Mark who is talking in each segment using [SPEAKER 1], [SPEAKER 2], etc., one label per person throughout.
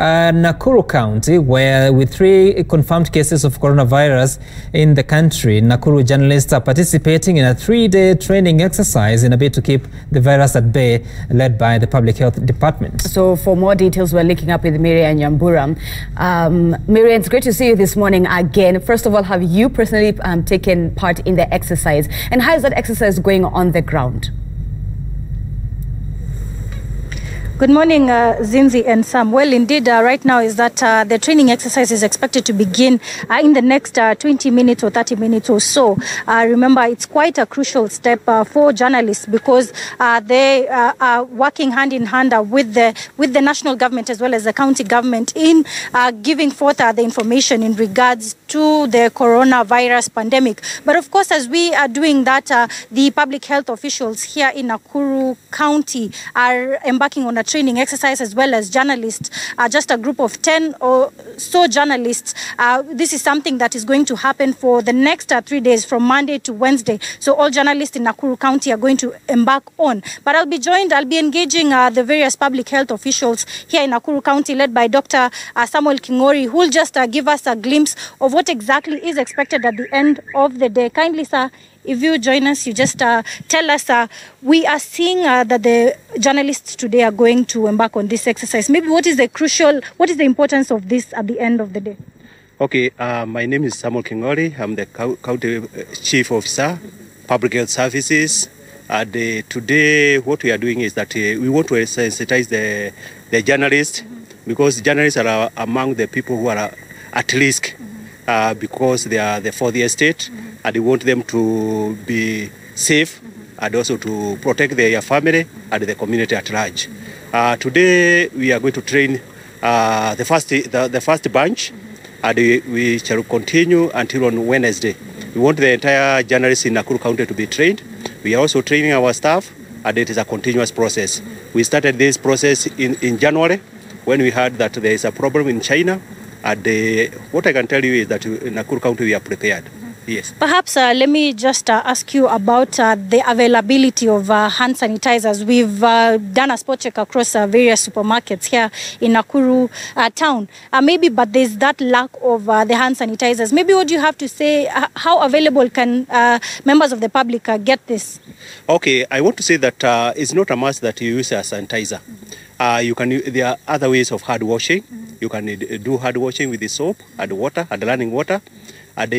[SPEAKER 1] Nakuru County, where with 3 confirmed cases of coronavirus in the country, Nakuru journalists are participating in a 3-day training exercise in a bid to keep the virus at bay, led by the Public Health Department.
[SPEAKER 2] So for more details, we're linking up with Miriam Nyambura. Miriam, it's great to see you this morning again. First of all, have you personally taken part in the exercise? And how is that exercise going on the ground?
[SPEAKER 3] Good morning, Zinzi and Sam. Well, indeed, right now is that the training exercise is expected to begin in the next 20 minutes or 30 minutes or so. Remember, it's quite a crucial step for journalists because they are working hand in hand with the national government as well as the county government in giving forth the information in regards to the coronavirus pandemic. But of course, as we are doing that, the public health officials here in Nakuru County are embarking on a training exercise as well as journalists, just a group of 10 or so journalists. This is something that is going to happen for the next 3 days from Monday to Wednesday. So all journalists in Nakuru County are going to embark on. But I'll be engaging the various public health officials here in Nakuru County led by Dr. Samuel Kingori, who will just give us a glimpse of what exactly is expected at the end of the day. Kindly, sir, if you join us, you just tell us, we are seeing that the journalists today are going to embark on this exercise. Maybe what is the importance of this at the end of the day?
[SPEAKER 4] Okay, my name is Samuel Kingori. I'm the County Chief Officer, Public Health Services. Today, what we are doing is that we want to sensitize the journalists, because journalists are among the people who are at risk because they are the fourth estate. And we want them to be safe and also to protect their family and the community at large. Today we are going to train the first bunch, and we shall continue until on Wednesday. We want the entire journalists in Nakuru County to be trained. We are also training our staff, and it is a continuous process. We started this process in January when we heard that there is a problem in China. And what I can tell you is that in Nakuru County we are prepared. Yes. Perhaps
[SPEAKER 3] let me just ask you about the availability of hand sanitizers. We've done a spot check across various supermarkets here in Nakuru town. But there's that lack of the hand sanitizers. Maybe what do you have to say, how available can members of the public get this?
[SPEAKER 4] Okay, I want to say that it's not a must that you use a sanitizer. There are other ways of hand washing. You can do hand washing with the soap and water and running water. And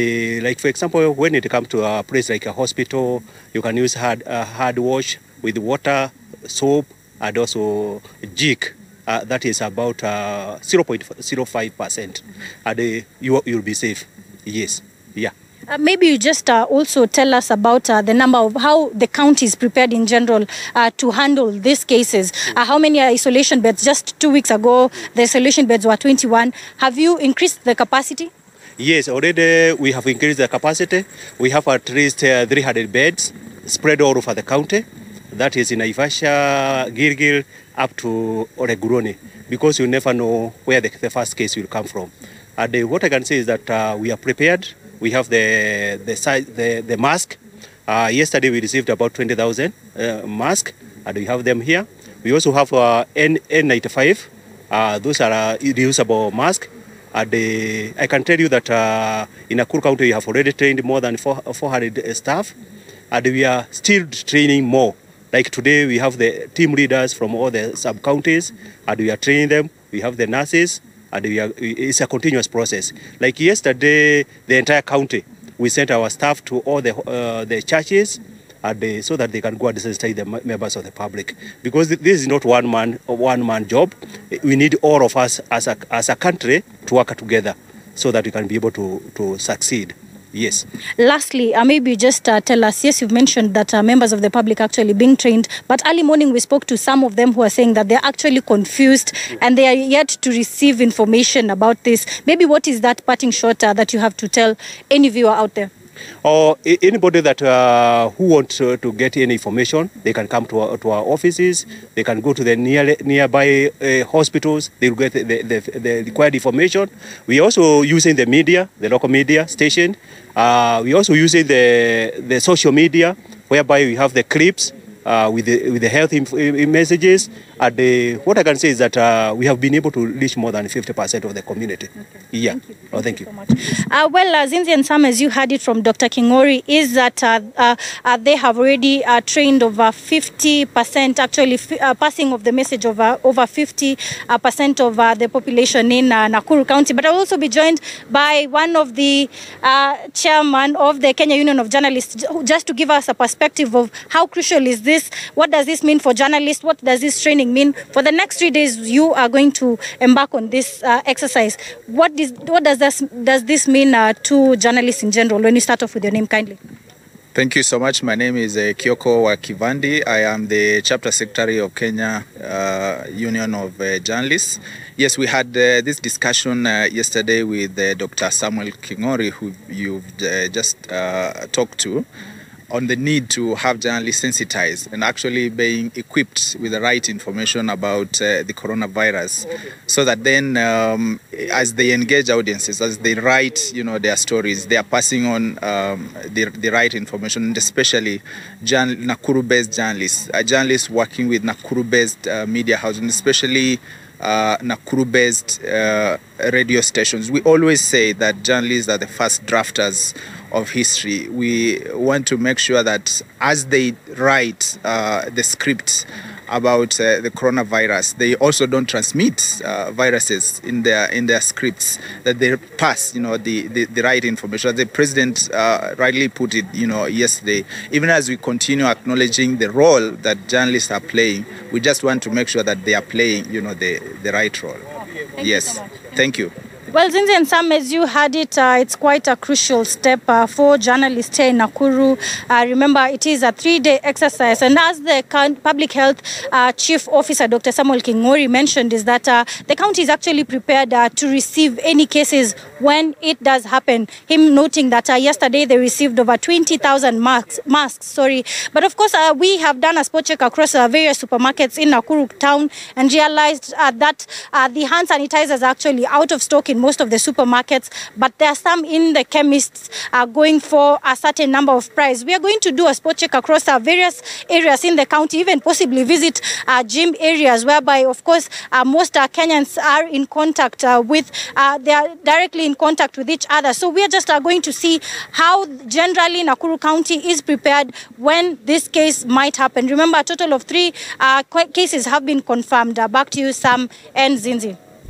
[SPEAKER 4] like for example, when it comes to a place like a hospital, you can use hard wash with water, soap, and also jig. That is about 0.05%, and you'll be safe. Yes, yeah.
[SPEAKER 3] Maybe you just also tell us about the number of how the county is prepared in general to handle these cases. How many isolation beds? Just 2 weeks ago, the isolation beds were 21. Have you increased the capacity?
[SPEAKER 4] Yes, already we have increased the capacity. We have at least 300 beds spread all over the county. That is in Naivasha, Gilgil, up to Oreguroni, because you never know where the first case will come from. And what I can say is that we are prepared. We have the mask. Yesterday we received about 20,000 masks, and we have them here. We also have N95. Those are reusable masks. And I can tell you that in Nakuru County we have already trained more than 400 staff, and we are still training more. Like today we have the team leaders from all the sub-counties, and we are training them. We have the nurses, and it's a continuous process. Like yesterday, the entire county, we sent our staff to all the churches, and so that they can go and sensitize the members of the public. Because this is not one man job. We need all of us as a country to work together so that we can be able to succeed. Yes.
[SPEAKER 3] Lastly, maybe just tell us, yes, you've mentioned that members of the public actually being trained, but early morning we spoke to some of them who are saying that they're actually confused and they are yet to receive information about this. Maybe what is that parting shot that you have to tell any viewer out there?
[SPEAKER 4] Or anybody that who wants to get any information, they can come to our offices. They can go to the nearby hospitals. They will get the required information. We are also using the media, the local media station. We are also using the social media, whereby we have the clips with the health messages, And what I can say is that we have been able to reach more than 50% of the community. Okay. Yeah. Thank you. Thank you.
[SPEAKER 3] So much. Zinzi and Sam, as you heard it from Dr. Kingori, is that they have already trained over 50%, actually passing of the message of over 50% of the population in Nakuru County. But I will also be joined by one of the chairman of the Kenya Union of Journalists, just to give us a perspective of how crucial is this, what does this mean for journalists, what does this training mean? For the next 3 days, you are going to embark on this exercise. What does this mean to journalists in general? When you start off with your name, kindly.
[SPEAKER 5] Thank you so much. My name is Kioko Wakivandi. I am the Chapter Secretary of Kenya Union of Journalists. Yes, we had this discussion yesterday with Dr. Samuel Kingori, who you've just talked to, on the need to have journalists sensitized and actually being equipped with the right information about the coronavirus, so that then as they engage audiences, as they write, their stories, they are passing on the right information, and especially Nakuru-based journalists working with Nakuru-based media houses, and especially Nakuru-based radio stations. We always say that journalists are the first drafters of history. We want to make sure that as they write the script about the coronavirus, they also don't transmit viruses in their scripts, that they pass the right information. As the president rightly put it yesterday, even as we continue acknowledging the role that journalists are playing, we just want to make sure that they are playing the right role.
[SPEAKER 3] Thank you so much.
[SPEAKER 5] Thank you.
[SPEAKER 3] Well, Zinzi and Sam, as you heard it, it's quite a crucial step for journalists here in Nakuru. Remember, it is a 3-day exercise. And as the Public Health Chief Officer, Dr. Samuel Kingori, mentioned, is that the county is actually prepared to receive any cases when it does happen. Him noting that yesterday they received over 20,000 masks. But of course, we have done a spot check across various supermarkets in Nakuru town and realized that the hand sanitizers are actually out of stock in most of the supermarkets, but there are some in the chemists going for a certain number of price. We are going to do a spot check across various areas in the county, even possibly visit gym areas whereby, of course, most Kenyans are in contact they are directly in contact with each other. So we are just going to see how generally Nakuru County is prepared when this case might happen. Remember, a total of 3 cases have been confirmed. Back to you, Sam and Zinzi.